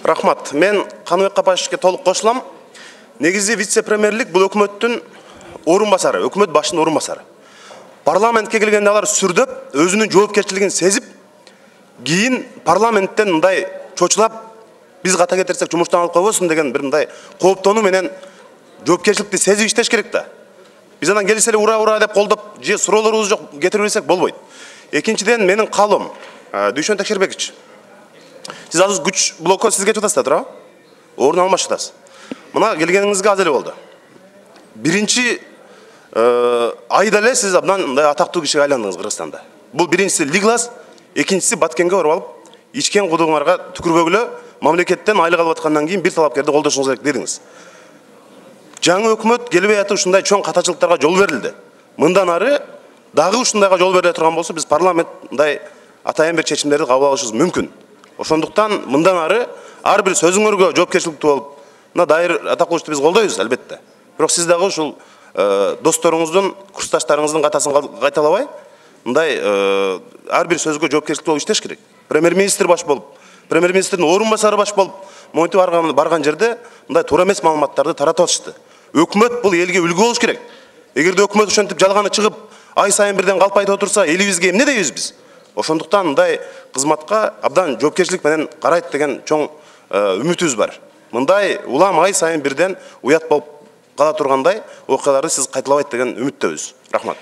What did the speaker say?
Рахмат. Мен Қаныбек Қапашевке толық қосылам. Негізде вице-премьерлік бұл өкіметтің орынбасары, өкімет басшының орынбасары. Парламентке келгенде алар сүрдіп, өзінің жауапкершілігін сезіп, кейін парламенттен мындай чочулап, біз қата кетірсек жұмыстан алып қойбосын деген бір мындай қооптону менен жауапкершілікті сезіп иштеш керек та. Біз анан келиселе ура деп қолдап, же суроолорубуз жок кетире берсек болбойт. Экинчиден менин каалоом, Дүйшөн Текшербекович. Сиз азыр күч блоко сизге жатасыздар, туура? Орун алмаш жатасыз. Мына келгениңизге аз эле болду. Биринчи айда эле сиз абдан мындай атактуу кишиге айландыңыз Кыргызстанда. Бул биринчиси Лиглас, экинчиси Баткенге барып алып, ичкен кудуңарга түкүрбөгүлө мамлекеттен айлык алып аткандан кийин бир талапкерди колдошуңуз керек дедиңиз. Жаңы өкмөт келбей атып ушундай чоң катачылыктарга жол берилди. Мындан ары дагы ушундайга жол бериле турган болсо, биз парламент мындай атайын бир чечимдерди кабыл алышыбыз мүмкүн. Ошондуктан мындан ары ар бир сөзүңөргө жоопкерчиликтүү болуп, мына дайыр атакылышты биз колдойбуз албетте. Бирок сиз дагы ушул досторуңуздун, курсташтарыңыздын катасын кайталабай, мындай ар бир сөзгө жоопкерчиликтүү болуп иштеш керек. Премьер-министр баш болуп, премьер-министрдин орунбасары баш болуп, монтип барган жерде мындай туура эмес маалыматтарды таратып атышты. Өкмөт бул элге үлгү болуш керек. Эгерде өкмөт ошентип жалганы чыгып, ай сайын бирден калпайтып отурса, элибизге эмне дейбиз биз? Ошондуктан мындай кызматка абдан жоопкерчилик менен карайт деген чоң үмүтүбүз бар. Мындай улам ай сайын бирден уят болуп кала тургандай окуяларды сиз кайталабайт деген үмүттөбүз. Рахмат.